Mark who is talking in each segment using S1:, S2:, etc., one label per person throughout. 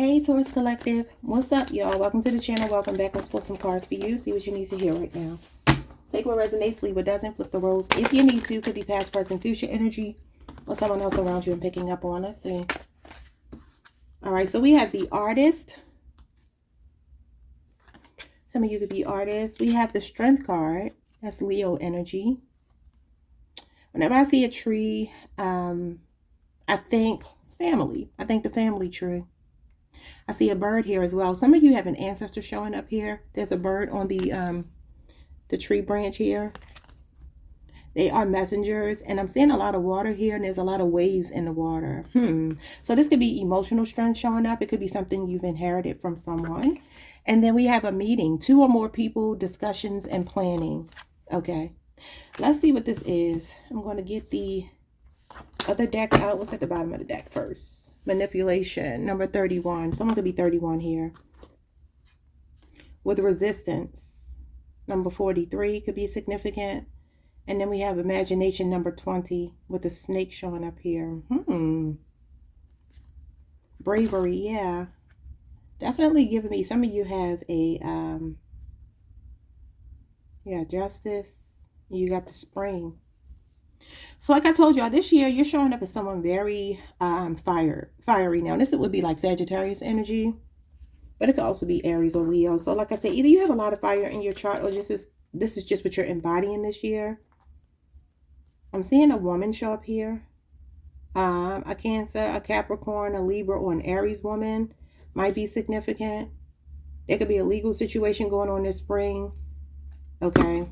S1: Hey Taurus Collective, what's up y'all? Welcome to the channel. Welcome back. Let's pull some cards for you. See what you need to hear right now. Take what resonates, leave what doesn't. Flip the roles if you need to. Could be past, present, future energy, or someone else around you and picking up on. Let's see. All right, so we have the Artist. Some of you could be artists. We have the Strength card. That's Leo energy. Whenever I see a tree, I think family. I think the family tree. I see a bird here as well. Some of you have an ancestor showing up here. There's a bird on the tree branch here. They are messengers, and I'm seeing a lot of water here, and there's a lot of waves in the water. So this could be emotional strength showing up. It could be something you've inherited from someone. And then we have a meeting, 2 or more people, discussions, and planning. Okay, let's see what this is. I'm going to get the other deck out. What's at the bottom of the deck first? Manipulation, number 31. Someone could be 31 here. With resistance, number 43 could be significant. And then we have imagination, number 20, with the snake showing up here. Bravery, yeah. Definitely giving me, some of you have a, justice. You got the spring. So like I told y'all, this year you're showing up as someone very fiery. Now this would be like Sagittarius energy, but it could also be Aries or Leo. So like I said, either you have a lot of fire in your chart, or this is just what you're embodying this year. I'm seeing a woman show up here. A Cancer, a Capricorn, a Libra, or an Aries woman might be significant. There could be a legal situation going on this spring. Okay.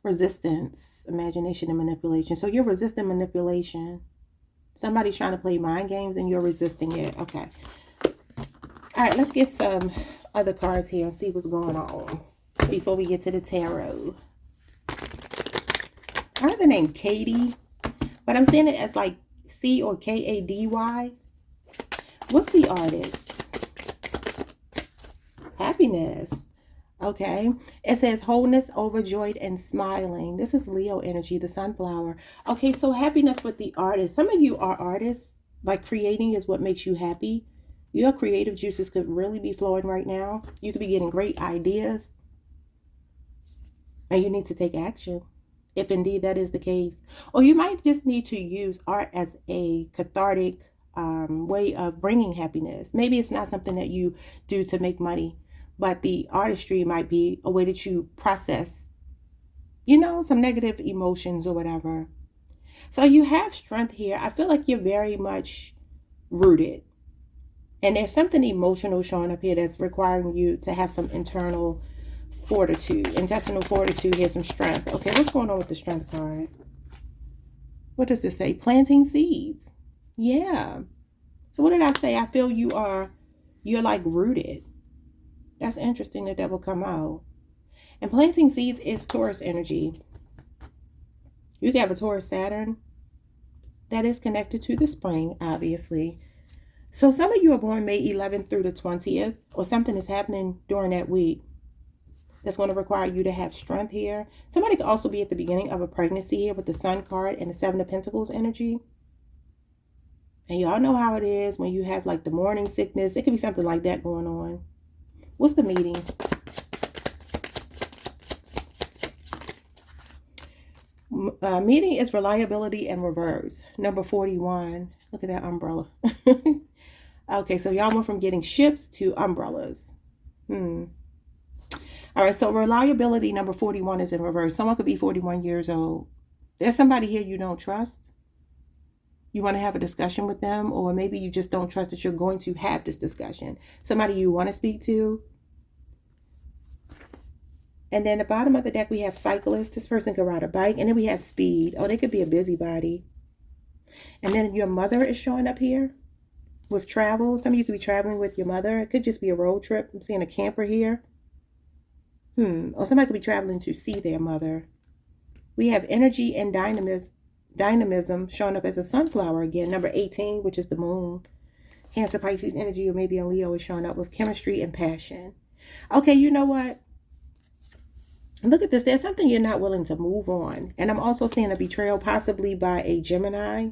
S1: Resistance, imagination, and manipulation. So you're resisting manipulation. Somebody's trying to play mind games and you're resisting it. Okay. All right, let's get some other cards here and see what's going on before we get to the tarot. I heard the name Katie, but I'm saying it as like C or K-A-D-Y. What's the Artist? Happiness. Okay, it says wholeness, overjoyed, and smiling. This is Leo energy, the sunflower. Okay, so happiness with the Artist. Some of you are artists, like creating is what makes you happy. Your creative juices could really be flowing right now. You could be getting great ideas, and you need to take action, if indeed that is the case. Or you might just need to use art as a cathartic way of bringing happiness. Maybe it's not something that you do to make money, but the artistry might be a way that you process, some negative emotions or whatever. So you have strength here. I feel like you're very much rooted. And there's something emotional showing up here that's requiring you to have some internal fortitude, intestinal fortitude. Here's some strength. Okay, what's going on with the strength card? What does this say? Planting seeds. Yeah. So what did I say? I feel you're like rooted. That's interesting that will come out. And planting seeds is Taurus energy. You can have a Taurus Saturn that is connected to the spring, obviously. So some of you are born May 11th through the 20th, or something is happening during that week that's going to require you to have strength here. Somebody could also be at the beginning of a pregnancy here with the Sun card and the 7 of Pentacles energy. And y'all know how it is when you have like the morning sickness. It could be something like that going on. What's the meeting? Meeting is reliability and reverse. Number 41. Look at that umbrella. Okay, so y'all went from getting ships to umbrellas. All right, so reliability, number 41, is in reverse. Someone could be 41 years old. There's somebody here you don't trust. You want to have a discussion with them, or maybe you just don't trust that you're going to have this discussion. Somebody you want to speak to. And then the bottom of the deck, we have cyclist. This person could ride a bike. And then we have speed. Oh, they could be a busybody. And then your mother is showing up here with travel. Some of you could be traveling with your mother. It could just be a road trip. I'm seeing a camper here. Or somebody could be traveling to see their mother. We have energy and dynamism showing up as a sunflower again. Number 18, which is the moon. Cancer, Pisces energy, or maybe a Leo is showing up with chemistry and passion. Okay, you know what? Look at this. There's something you're not willing to move on. And I'm also seeing a betrayal, possibly by a Gemini.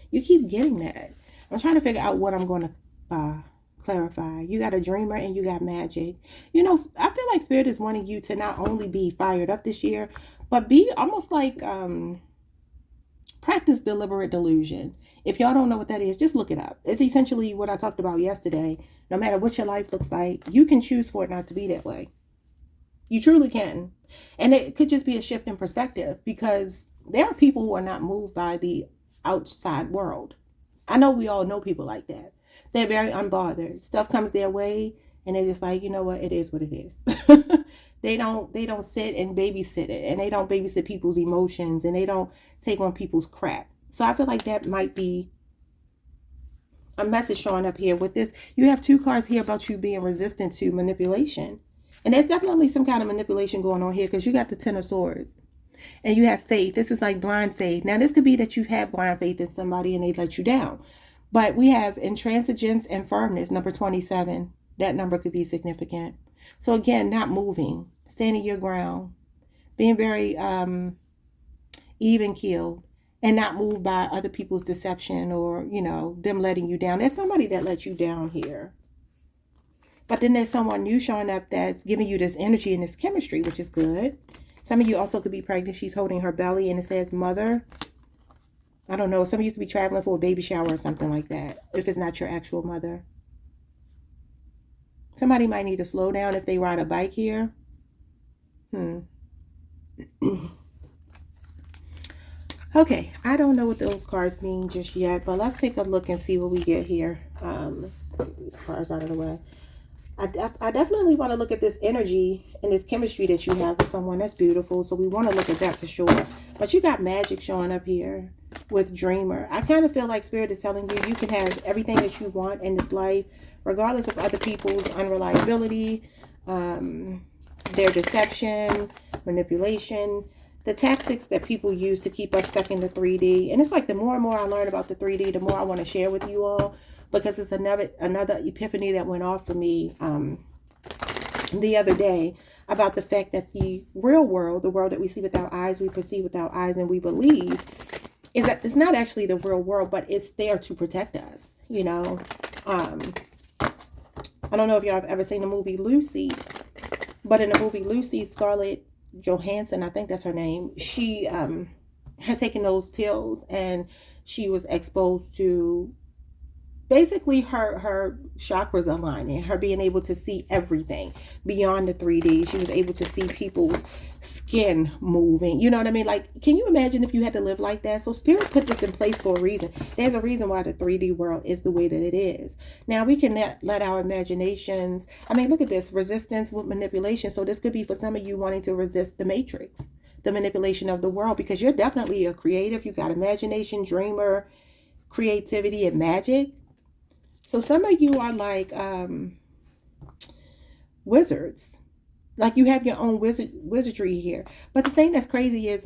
S1: You keep getting that. I'm trying to figure out what I'm going to clarify. You got a dreamer and you got magic. You know, I feel like Spirit is wanting you to not only be fired up this year, but be almost like practice deliberate delusion. If y'all don't know what that is, just look it up. It's essentially what I talked about yesterday. No matter what your life looks like, you can choose for it not to be that way. You truly can. And it could just be a shift in perspective, because there are people who are not moved by the outside world. I know we all know people like that. They're very unbothered. Stuff comes their way and they're just like, you know what, it is what it is. They don't sit and babysit it, and they don't babysit people's emotions, and they don't take on people's crap. So I feel like that might be a message showing up here with this. You have two cards here about you being resistant to manipulation. And there's definitely some kind of manipulation going on here, because you got the Ten of Swords. And you have faith. This is like blind faith. Now, this could be that you've had blind faith in somebody and they let you down. But we have intransigence and firmness, number 27. That number could be significant. So again, not moving, standing your ground, being very even-keeled, and not moved by other people's deception or, you know, them letting you down. There's somebody that let you down here. But then there's someone new showing up that's giving you this energy and this chemistry, which is good. Some of you also could be pregnant. She's holding her belly and it says mother. I don't know. Some of you could be traveling for a baby shower or something like that, if it's not your actual mother. Somebody might need to slow down if they ride a bike here. Okay, I don't know what those cards mean just yet, but let's take a look and see what we get here. Let's get these cards out of the way. I definitely want to look at this energy and this chemistry that you have with someone. That's beautiful. So we want to look at that for sure. But you got magic showing up here with dreamer. I kind of feel like Spirit is telling you, you can have everything that you want in this life, regardless of other people's unreliability, their deception, manipulation, the tactics that people use to keep us stuck in the 3D. And it's like the more and more I learn about the 3D, the more I want to share with you all, because it's another epiphany that went off for me the other day about the fact that the real world, the world that we see with our eyes, we perceive with our eyes, and we believe, is that it's not actually the real world, but it's there to protect us, you know. I don't know if y'all have ever seen the movie Lucy, but in the movie Lucy, Scarlett Johansson, I think that's her name, she had taken those pills and she was exposed to basically her chakras aligning, her being able to see everything beyond the 3D. She was able to see people's skin moving. You know what I mean? Like, can you imagine if you had to live like that? So Spirit put this in place for a reason. There's a reason why the 3D world is the way that it is. Now, we can let our imaginations, I mean, look at this, resistance with manipulation. So this could be for some of you wanting to resist the matrix, the manipulation of the world, because you're definitely a creative. You got imagination, dreamer, creativity, and magic. So some of you are like wizards. Like you have your own wizardry here. But the thing that's crazy is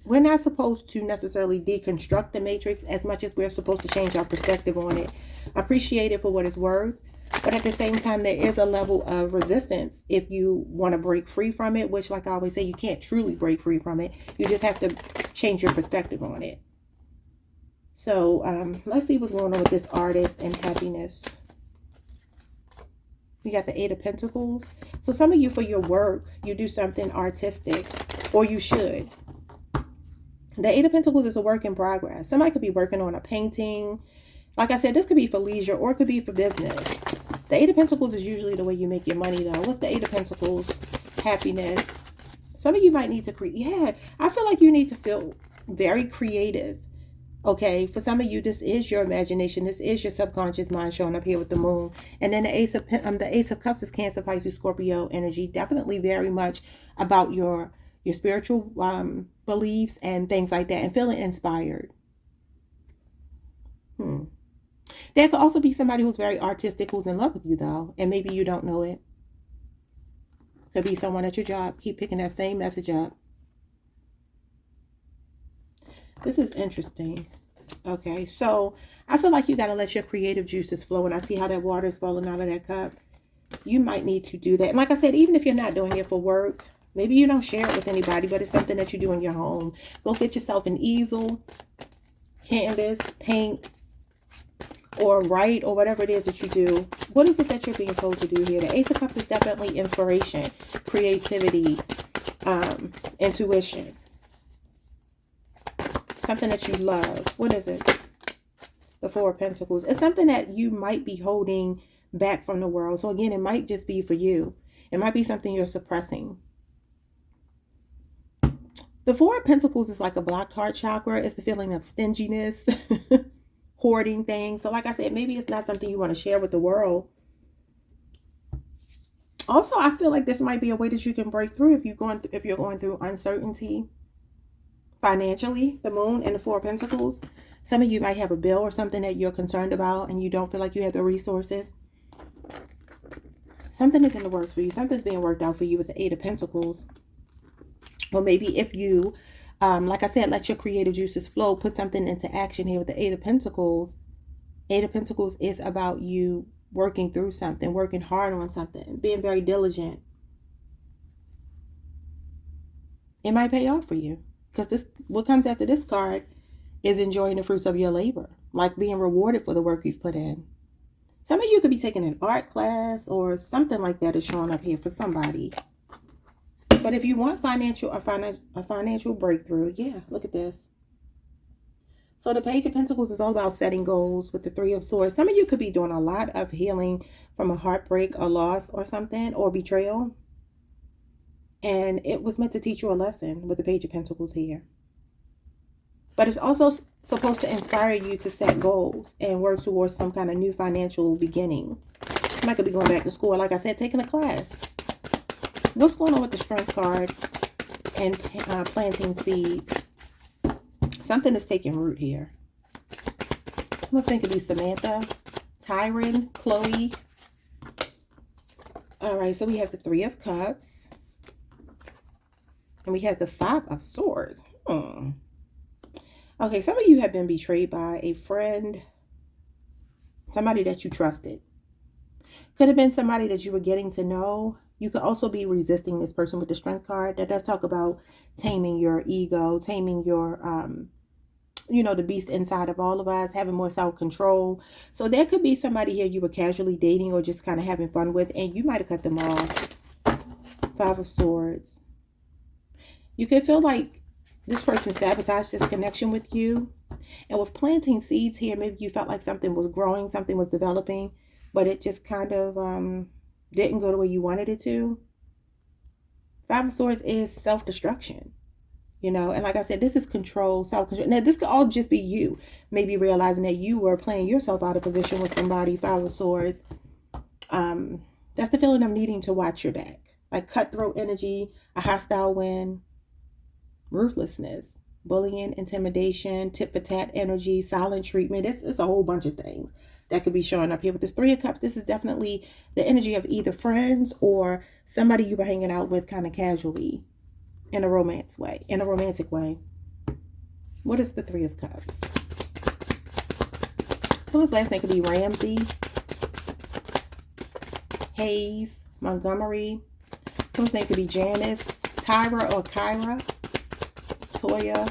S1: we're not supposed to necessarily deconstruct the matrix as much as we're supposed to change our perspective on it. Appreciate it for what it's worth. But at the same time, there is a level of resistance if you want to break free from it, which, like I always say, you can't truly break free from it. You just have to change your perspective on it. So let's see what's going on with this artist and happiness. We got the Eight of Pentacles. So some of you, for your work, you do something artistic, or you should. The Eight of Pentacles is a work in progress. Somebody could be working on a painting. Like I said, this could be for leisure or it could be for business. The Eight of Pentacles is usually the way you make your money, though. What's the Eight of Pentacles? Happiness. Some of you might need to create. Yeah, I feel like you need to feel very creative. Okay, for some of you, this is your imagination. This is your subconscious mind showing up here with the moon. And then the Ace of Cups is Cancer, Pisces, Scorpio energy. Definitely very much about your spiritual beliefs and things like that, and feeling inspired. There could also be somebody who's very artistic who's in love with you, though, and maybe you don't know it. Could be someone at your job. Keep picking that same message up. This is interesting. Okay, so I feel like you got to let your creative juices flow. And I see how that water is falling out of that cup. You might need to do that. And like I said, even if you're not doing it for work, maybe you don't share it with anybody, but it's something that you do in your home. Go get yourself an easel, canvas, paint, or write or whatever it is that you do. What is it that you're being told to do here? The Ace of Cups is definitely inspiration, creativity, intuition. Something that you love. What is it? The Four of Pentacles. It's something that you might be holding back from the world. So again, it might just be for you. It might be something you're suppressing. The Four of Pentacles is like a blocked heart chakra. It's the feeling of stinginess, hoarding things. So like I said, maybe it's not something you want to share with the world. Also, I feel like this might be a way that you can break through if you're going through uncertainty financially. The Moon and the Four of Pentacles. Some of you might have a bill or something that you're concerned about and you don't feel like you have the resources. Something is in the works for you. Something's being worked out for you with the Eight of Pentacles. Or maybe if you, like I said, let your creative juices flow, put something into action here with the Eight of Pentacles. Eight of Pentacles is about you working through something, working hard on something, being very diligent. It might pay off for you because this, what comes after this card is enjoying the fruits of your labor, like being rewarded for the work you've put in. Some of you could be taking an art class or something like that is showing up here for somebody. But if you want a financial breakthrough, yeah, look at this. So the Page of Pentacles is all about setting goals with the Three of Swords. Some of you could be doing a lot of healing from a heartbreak, a loss or something, or betrayal. And it was meant to teach you a lesson with the Page of Pentacles here. But it's also supposed to inspire you to set goals and work towards some kind of new financial beginning. You might could be going back to school, like I said, taking a class. What's going on with the Strength card and planting seeds? Something is taking root here. Let's think it could be Samantha, Tyron, Chloe. All right, so we have the Three of Cups. And we have the Five of Swords. Okay, some of you have been betrayed by a friend, somebody that you trusted. Could have been somebody that you were getting to know. You could also be resisting this person with the Strength card. That does talk about taming your ego, taming your, the beast inside of all of us, having more self-control. So there could be somebody here you were casually dating or just kind of having fun with, and you might have cut them off. Five of Swords. You could feel like this person sabotaged this connection with you. And with planting seeds here, maybe you felt like something was growing, something was developing, but it just kind of didn't go the way you wanted it to. Five of Swords is self-destruction, and like I said, this is control, self-control. Now, this could all just be you maybe realizing that you were playing yourself out of position with somebody. Five of Swords. That's the feeling of needing to watch your back. Like cutthroat energy, a hostile wind, ruthlessness, bullying, intimidation, tit for tat energy, silent treatment. It's a whole bunch of things that could be showing up here. With this Three of Cups, this is definitely the energy of either friends or somebody you were hanging out with kind of casually in a romantic way. What is the Three of Cups? So his last name could be Ramsey, Hayes, Montgomery. So his name could be Janice, Tyra or Kyra, Toya,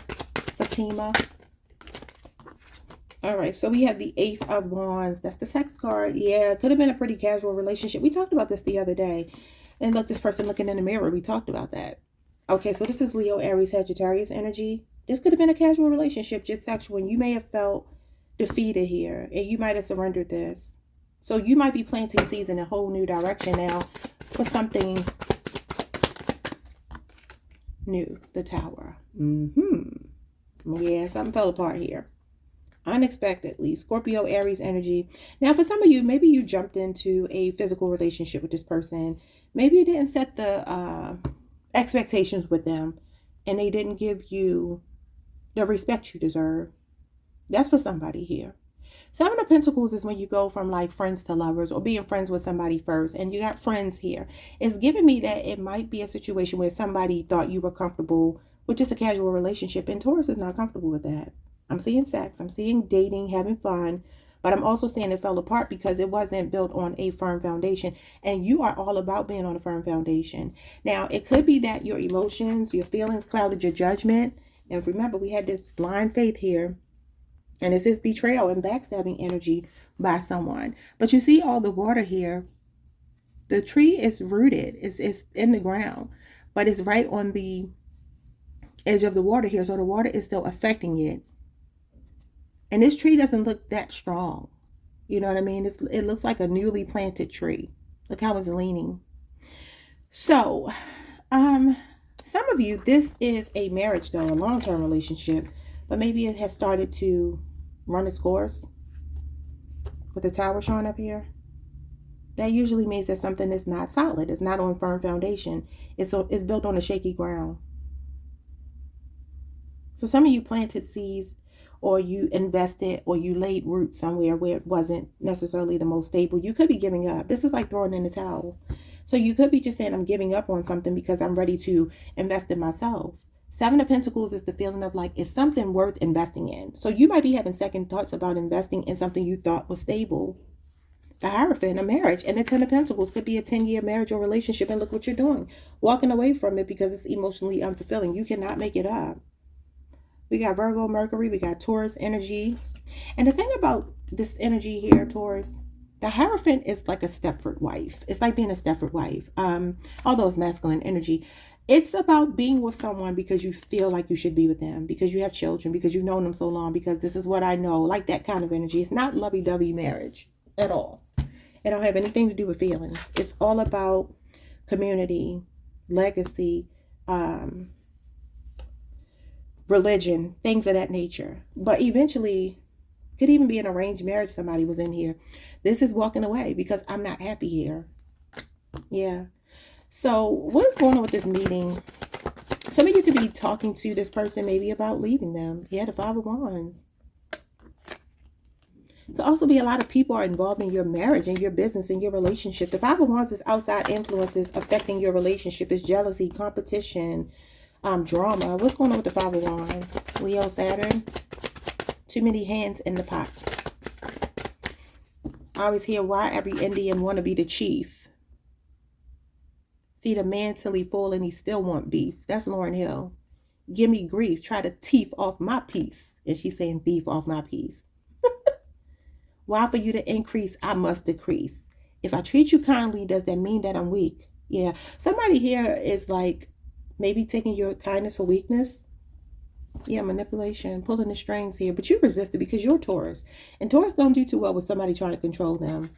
S1: Fatima. All right, so we have the Ace of Wands. That's the sex card. Yeah, it could have been a pretty casual relationship. We talked about this the other day. And look, this person looking in the mirror, we talked about that. Okay, so this is Leo, Aries, Sagittarius energy. This could have been a casual relationship, just sexual. And you may have felt defeated here, and you might have surrendered this. So you might be planting seeds in a whole new direction now for something new. The Tower. Yeah, something fell apart here. Unexpectedly. Scorpio, Aries energy. Now, for some of you, maybe you jumped into a physical relationship with this person. Maybe you didn't set the expectations with them, and they didn't give you the respect you deserve. That's for somebody here. Seven of Pentacles is when you go from like friends to lovers or being friends with somebody first, and you got friends here. It's giving me that it might be a situation where somebody thought you were comfortable with just a casual relationship, and Taurus is not comfortable with that. I'm seeing sex, I'm seeing dating, having fun, but I'm also seeing it fell apart because it wasn't built on a firm foundation, and you are all about being on a firm foundation. Now, it could be that your emotions, your feelings clouded your judgment, and remember, we had this blind faith here. And this is betrayal and backstabbing energy by someone. But you see all the water here. The tree is rooted. It's in the ground, but it's right on the edge of the water here. So the water is still affecting it. And this tree doesn't look that strong. You know what I mean? It looks like a newly planted tree. Look how it's leaning. So, some of you, this is a marriage though, a long-term relationship, but maybe it has started to run its course with the tower showing up here. That usually means that something is not solid. It's not on firm foundation. It's built on a shaky ground. So some of you planted seeds, or you invested, or you laid roots somewhere where it wasn't necessarily the most stable. You could be giving up. This is like throwing in the towel. So you could be just saying, I'm giving up on something because I'm ready to invest in myself. Seven of Pentacles is the feeling of like, it's something worth investing in. So you might be having second thoughts about investing in something you thought was stable. The Hierophant, a marriage, and the Ten of Pentacles could be a 10-year marriage or relationship, and look what you're doing. Walking away from it because it's emotionally unfulfilling. You cannot make it up. We got Virgo, Mercury, we got Taurus energy. And the thing about this energy here, Taurus, the Hierophant is like a Stepford wife. It's like being a Stepford wife. Although it's masculine energy. It's about being with someone because you feel like you should be with them, because you have children, because you've known them so long, because this is what I know, like that kind of energy. It's not lovey-dovey marriage at all. It don't have anything to do with feelings. It's all about community, legacy, religion, things of that nature. But eventually, could even be an arranged marriage. Somebody was in here. This is walking away because I'm not happy here. Yeah. So what is going on with this meeting? Some of you could be talking to this person maybe about leaving them. Yeah, the Five of Wands. Could also be a lot of people are involved in your marriage and your business and your relationship. The Five of Wands is outside influences affecting your relationship. It's jealousy, competition, drama. What's going on with the Five of Wands? Leo, Saturn. Too many hands in the pot. I always hear why every Indian want to be the chief. Feed a man till he full and he still want beef. That's Lauryn Hill. Give me grief. Try to thief off my peace. And she's saying thief off my peace. Why for you to increase, I must decrease. If I treat you kindly, does that mean that I'm weak? Yeah. Somebody here is like maybe taking your kindness for weakness. Yeah, manipulation, pulling the strings here. But you resist it because you're Taurus. And Taurus don't do too well with somebody trying to control them.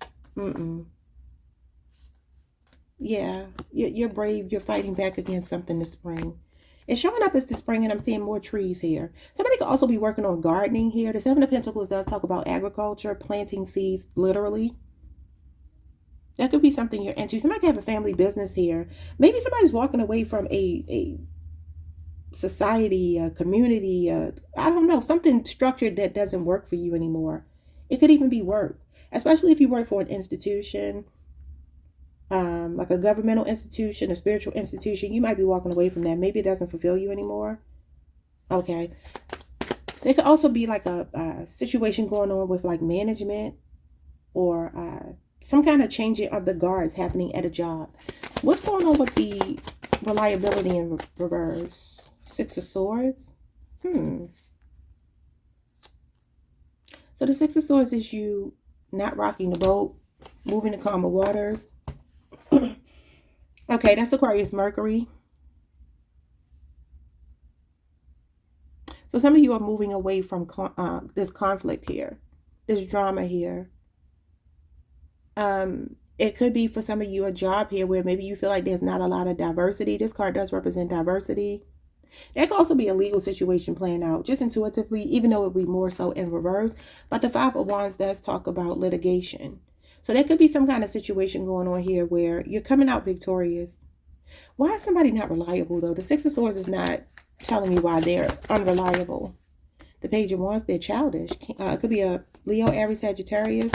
S1: Yeah, you're brave. You're fighting back against something this spring. It's showing up as the spring, and I'm seeing more trees here. Somebody could also be working on gardening here. The Seven of Pentacles does talk about agriculture, planting seeds, literally. That could be something you're into. Somebody could have a family business here. Maybe somebody's walking away from a society, a community, I don't know, something structured that doesn't work for you anymore. It could even be work, especially if you work for an institution, like a governmental institution, a spiritual institution. You might be walking away from that. Maybe it doesn't fulfill you anymore. Okay. There could also be like a situation going on with like management, or some kind of changing of the guards happening at a job. What's going on with the reliability in reverse? Six of Swords. So the Six of Swords is you not rocking the boat, moving to calmer waters. Okay, that's Aquarius Mercury. So some of you are moving away from this conflict here, this drama here. It could be for some of you a job here where maybe you feel like there's not a lot of diversity. This card does represent diversity. There could also be a legal situation playing out just intuitively, even though it would be more so in reverse. But the Five of Wands does talk about litigation. So there could be some kind of situation going on here where you're coming out victorious. Why is somebody not reliable, though? The Six of Swords is not telling me why they're unreliable. The Page of Wands, they're childish. It could be a Leo, Aries, Sagittarius.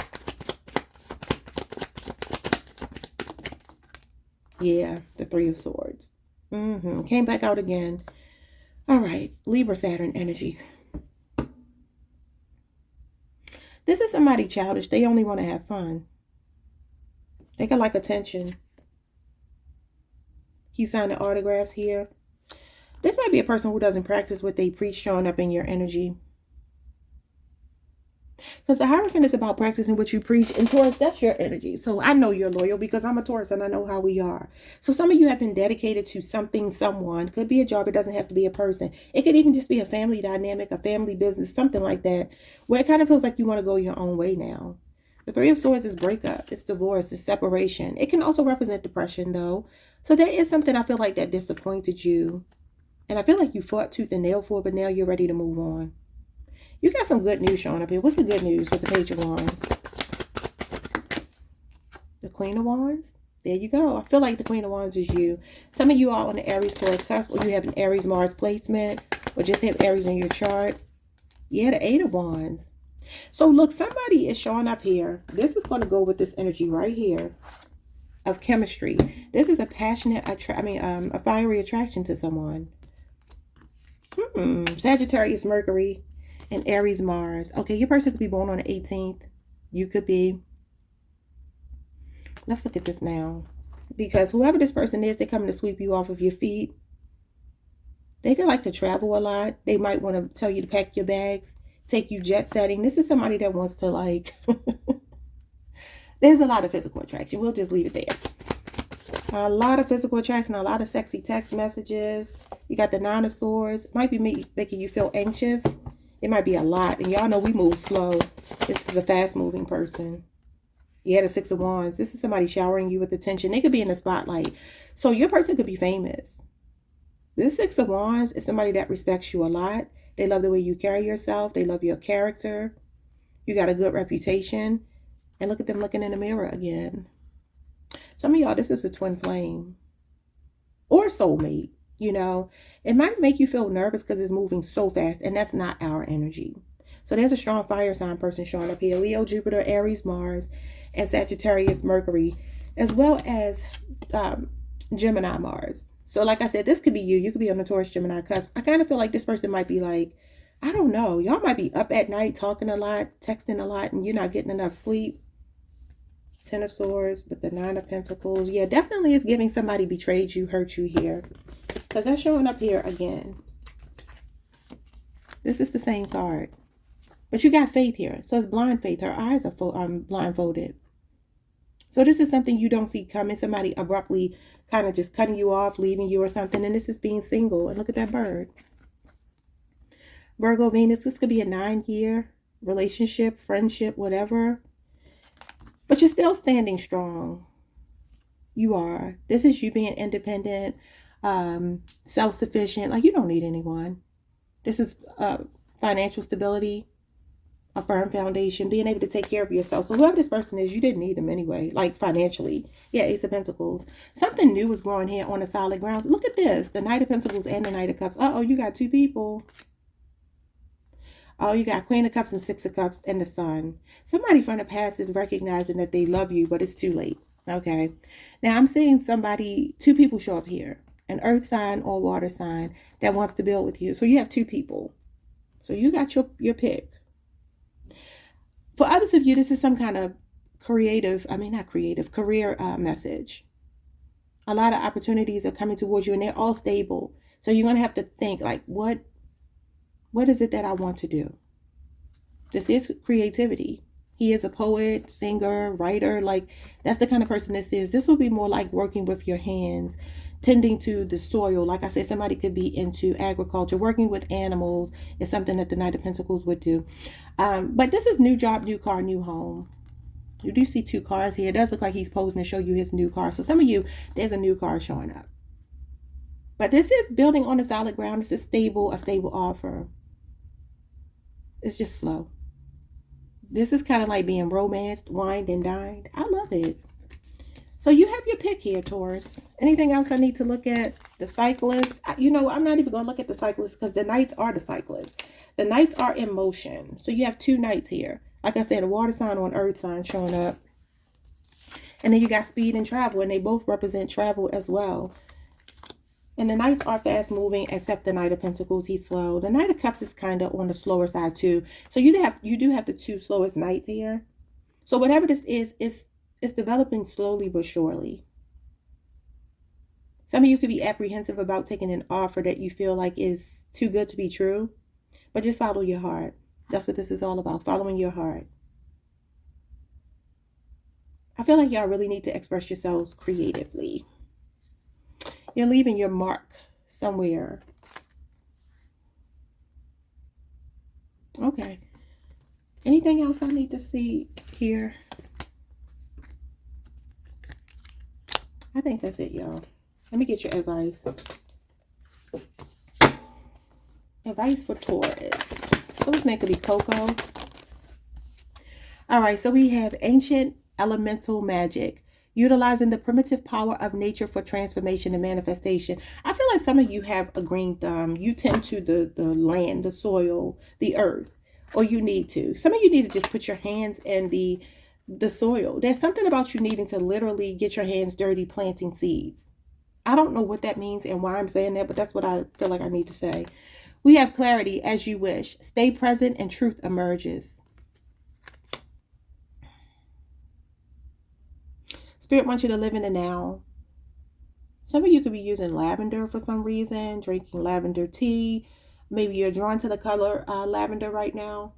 S1: Yeah, the Three of Swords. Came back out again. All right, Libra, Saturn energy. This is somebody childish. They only want to have fun. They got like attention. He's signing autographs here. This might be a person who doesn't practice what they preach, showing up in your energy. Because the Hierophant is about practicing what you preach. And Taurus, that's your energy. So I know you're loyal because I'm a Taurus and I know how we are. So some of you have been dedicated to something, someone. Could be a job. It doesn't have to be a person. It could even just be a family dynamic, a family business, something like that, where it kind of feels like you want to go your own way now. The Three of Swords is breakup. It's divorce. It's separation. It can also represent depression, though. So there is something I feel like that disappointed you. And I feel like you fought tooth and nail for it, but now you're ready to move on. You got some good news showing up here. What's the good news with the Page of Wands? The Queen of Wands? There you go. I feel like the Queen of Wands is you. Some of you are on the Aries Taurus cusp, or you have an Aries Mars placement, or just have Aries in your chart. Yeah, the Eight of Wands. So look, somebody is showing up here. This is going to go with this energy right here of chemistry. This is a passionate, a fiery attraction to someone. Sagittarius Mercury and Aries Mars. Okay, your person could be born on the 18th. You could be. Let's look at this now. Because whoever this person is, they're coming to sweep you off of your feet. They could like to travel a lot. They might want to tell you to pack your bags, take you jet setting. This is somebody that wants to like... There's a lot of physical attraction. We'll just leave it there. A lot of physical attraction, a lot of sexy text messages. You got the Nine of Swords. Might be making you feel anxious. It might be a lot. And y'all know we move slow. This is a fast moving person. Yeah, the Six of Wands. This is somebody showering you with attention. They could be in the spotlight. So your person could be famous. This Six of Wands is somebody that respects you a lot. They love the way you carry yourself. They love your character. You got a good reputation. And look at them looking in the mirror again. Some of y'all, this is a twin flame. Or soulmate. You know, it might make you feel nervous because it's moving so fast. And that's not our energy. So there's a strong fire sign person showing up here. Leo, Jupiter, Aries, Mars, and Sagittarius, Mercury, as well as Gemini, Mars. So like I said, this could be you. You could be on the Taurus, Gemini cusp. I kind of feel like this person might be like, I don't know. Y'all might be up at night talking a lot, texting a lot, and you're not getting enough sleep. Ten of Swords with the Nine of Pentacles. Yeah, definitely is giving somebody betrayed you, hurt you here. Because that's showing up here again. This is the same card. But you got faith here. So it's blind faith. Her eyes are blindfolded. So this is something you don't see coming. Somebody abruptly kind of just cutting you off, leaving you or something. And this is being single. And look at that bird. Virgo, Venus. This could be a 9-year relationship, friendship, whatever. But you're still standing strong. You are. This is you being independent, self-sufficient. Like you don't need anyone. This is financial stability. A firm foundation, being able to take care of yourself. So whoever this person is, you didn't need them anyway, like financially. Yeah, Ace of Pentacles. Something new is growing here on a solid ground. Look at this. The Knight of Pentacles and the Knight of Cups. Uh-oh, you got two people. Oh, you got Queen of Cups and Six of Cups and the Sun. Somebody from the past is recognizing that they love you, but it's too late. Okay. Now I'm seeing somebody, two people show up here. An earth sign or water sign that wants to build with you. So you have two people. So you got your pick. For others of you, this is some kind of career message. A lot of opportunities are coming towards you and they're all stable. So you're going to have to think like, what is it that I want to do? This is creativity. He is a poet, singer, writer. Like that's the kind of person this is. This will be more like working with your hands, tending to the soil. Like I said, somebody could be into agriculture, working with animals is something that the Knight of Pentacles would do. But this is new job, new car, new home. You do see two cars here. It does look like he's posing to show you his new car. So some of you, there's a new car showing up. But this is building on a solid ground. This is a stable offer. It's just slow. This is kind of like being romanced, wined and dined. I love it. So you have your pick here, Taurus. Anything else I need to look at? The cyclist. You know, I'm not even going to look at the cyclist because the Knights are the cyclists. The Knights are in motion. So you have two Knights here. Like I said, a water sign or an earth sign showing up. And then you got speed and travel. And they both represent travel as well. And the Knights are fast moving, except the Knight of Pentacles. He's slow. The Knight of Cups is kind of on the slower side too. So you do have the two slowest Knights here. So whatever this is, it's developing slowly but surely. Some of you could be apprehensive about taking an offer that you feel like is too good to be true. But just follow your heart. That's what this is all about, following your heart. I feel like y'all really need to express yourselves creatively. You're leaving your mark somewhere. Okay. Anything else I need to see here? I think that's it, y'all. Let me get your advice. Advice for Taurus. So his name could be Coco. All right, so we have ancient elemental magic, utilizing the primitive power of nature for transformation and manifestation. I feel like some of you have a green thumb. You tend to the land, the soil, the earth, or you need to. Some of you need to just put your hands in the soil. There's something about you needing to literally get your hands dirty planting seeds. I don't know what that means and why I'm saying that, but that's what I feel like I need to say. We have clarity as you wish. Stay present and truth emerges. Spirit wants you to live in the now. Some of you could be using lavender for some reason, drinking lavender tea. Maybe you're drawn to the color lavender right now.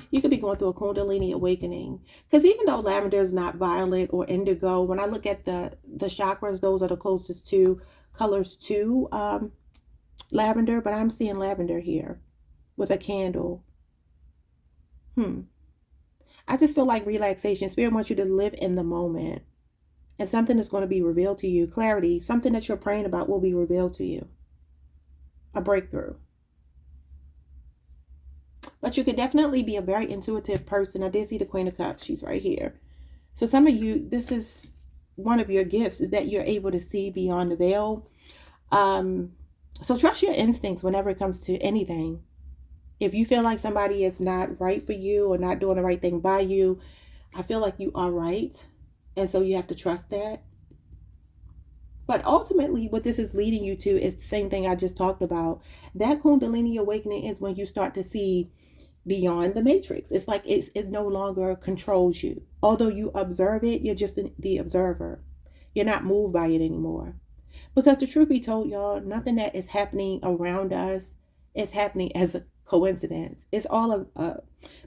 S1: You could be going through a Kundalini awakening. Because even though lavender is not violet or indigo, when I look at the chakras, those are the closest to colors to lavender. But I'm seeing lavender here with a candle. I just feel like relaxation. Spirit wants you to live in the moment. And something is going to be revealed to you. Clarity. Something that you're praying about will be revealed to you. A breakthrough. But you could definitely be a very intuitive person. I did see the Queen of Cups. She's right here. So some of you, this is one of your gifts, is that you're able to see beyond the veil. So trust your instincts whenever it comes to anything. If you feel like somebody is not right for you or not doing the right thing by you, I feel like you are right. And so you have to trust that. But ultimately, what this is leading you to is the same thing I just talked about. That Kundalini awakening is when you start to see beyond the matrix. It's like it no longer controls you. Although you observe it, you're just the observer. You're not moved by it anymore. Because the truth be told, y'all, nothing that is happening around us is happening as a coincidence. It's all a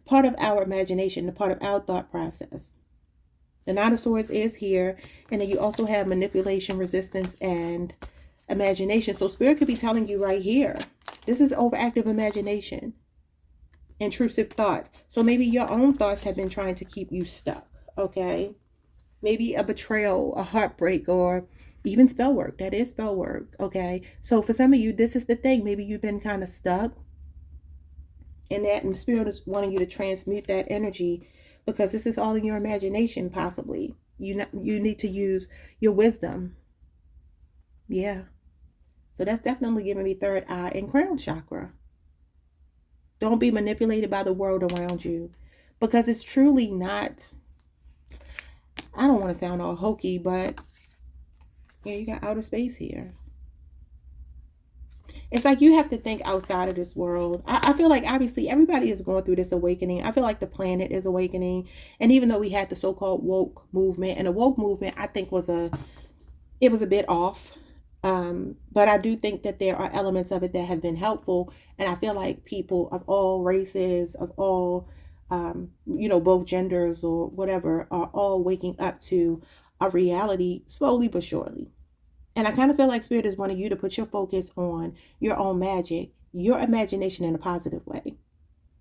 S1: part of our imagination, a part of our thought process. The Nine of Swords is here, and then you also have manipulation, resistance, and imagination. So Spirit could be telling you right here, this is overactive imagination, intrusive thoughts. So maybe your own thoughts have been trying to keep you stuck, okay? Maybe a betrayal, a heartbreak, or even spell work. That is spell work, okay? So for some of you, this is the thing. Maybe you've been kind of stuck in that, and Spirit is wanting you to transmute that energy, because this is all in your imagination, possibly. You need to use your wisdom. Yeah. So that's definitely giving me third eye and crown chakra. Don't be manipulated by the world around you, because it's truly not, I don't want to sound all hokey, but yeah, you got outer space here. It's like you have to think outside of this world. I feel like obviously everybody is going through this awakening. I feel like the planet is awakening. And even though we had the so-called woke movement, and the woke movement I think was a bit off. But I do think that there are elements of it that have been helpful. And I feel like people of all races, of all, both genders or whatever, are all waking up to a reality slowly but surely. And I kind of feel like Spirit is wanting you to put your focus on your own magic, your imagination in a positive way.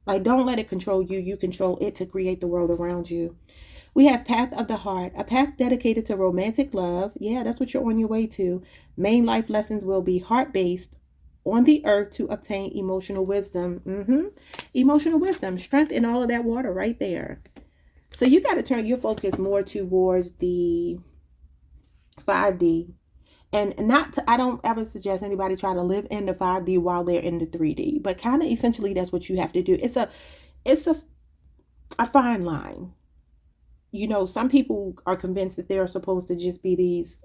S1: Like, don't let it control you. You control it to create the world around you. We have Path of the Heart, a path dedicated to romantic love. Yeah, that's what you're on your way to. Main life lessons will be heart-based, on the earth to obtain emotional wisdom. Emotional wisdom, strength in all of that water right there. So you got to turn your focus more towards the 5D. And I don't ever suggest anybody try to live in the 5D while they're in the 3D. But kind of essentially that's what you have to do. It's a fine line. You know, some people are convinced that they're supposed to just be these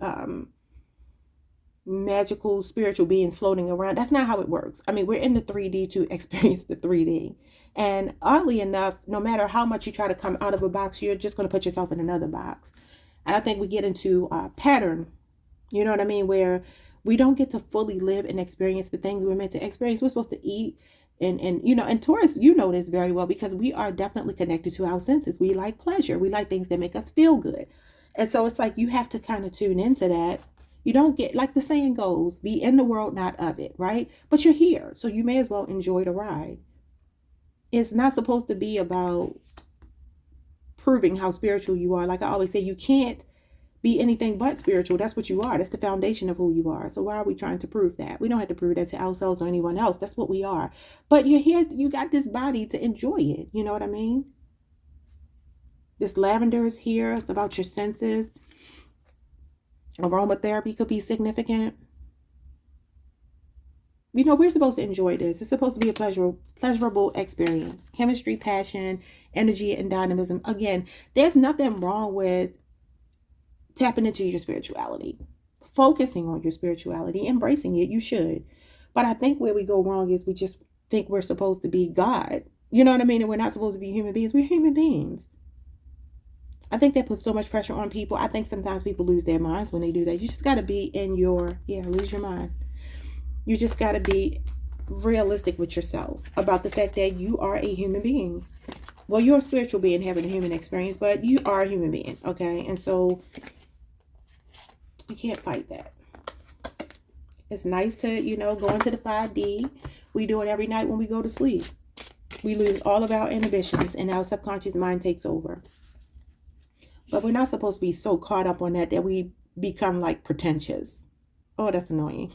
S1: magical spiritual beings floating around. That's not how it works. I mean, we're in the 3D to experience the 3D. And oddly enough, no matter how much you try to come out of a box, you're just going to put yourself in another box. And I think we get into a pattern. You know what I mean? Where We don't get to fully live and experience the things we're meant to experience. We're supposed to eat and you know, and Taurus, you know this very well because we are definitely connected to our senses. We like pleasure. We like things that make us feel good. And so it's like you have to kind of tune into that. You don't get, like the saying goes, be in the world, not of it, right? But you're here, so you may as well enjoy the ride. It's not supposed to be about proving how spiritual you are. Like I always say, you can't be anything but spiritual. That's what you are. That's the foundation of who you are. So why are we trying to prove that? We don't have to prove that to ourselves or anyone else. That's what we are. But you're here, you got this body to enjoy it. You know what I mean? This lavender is here. It's about your senses. Aromatherapy could be significant. You know, we're supposed to enjoy this. It's supposed to be a pleasurable experience. Chemistry, passion, energy, and dynamism. Again, there's nothing wrong with tapping into your spirituality, focusing on your spirituality, embracing it. You should. But I think where we go wrong is we just think we're supposed to be God. You know what I mean? And we're not supposed to be human beings. We're human beings. I think that puts so much pressure on people. I think sometimes people lose their minds when they do that. You just got to be in your, lose your mind. You just got to be realistic with yourself about the fact that you are a human being. Well, you're a spiritual being having a human experience, but you are a human being, okay? And so you can't fight that. It's nice to, you know, go into the 5D. We do it every night when we go to sleep. We lose all of our inhibitions and our subconscious mind takes over. But we're not supposed to be so caught up on that we become like pretentious. Oh, that's annoying.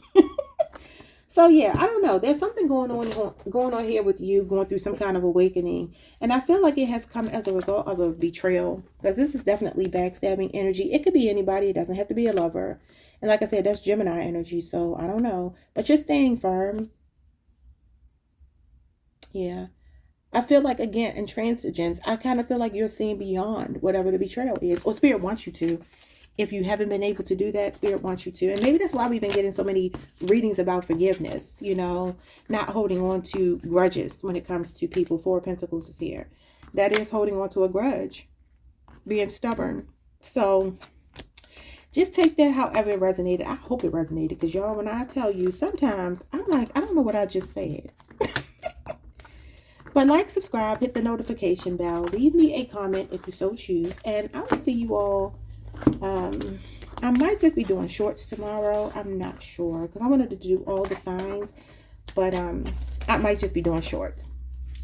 S1: So yeah, I don't know. There's something going on here with you going through some kind of awakening. And I feel like it has come as a result of a betrayal. Because this is definitely backstabbing energy. It could be anybody. It doesn't have to be a lover. And like I said, that's Gemini energy. So I don't know. But you're staying firm. Yeah. I feel like, again, in transigens, I kind of feel like you're seeing beyond whatever the betrayal is. Or Spirit wants you to. If you haven't been able to do that, Spirit wants you to. And maybe that's why we've been getting so many readings about forgiveness, you know, not holding on to grudges when it comes to people. Four of Pentacles is here. That is holding on to a grudge, being stubborn. So just take that however it resonated. I hope it resonated because, y'all, when I tell you, sometimes I'm like, I don't know what I just said. But like, subscribe, hit the notification bell, leave me a comment if you so choose, and I will see you all. I might just be doing shorts tomorrow. I'm not sure because I wanted to do all the signs, but I might just be doing shorts.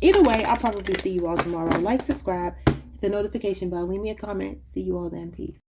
S1: Either way, I'll probably see you all tomorrow. Like, subscribe, hit the notification bell, leave me a comment. See you all then. Peace.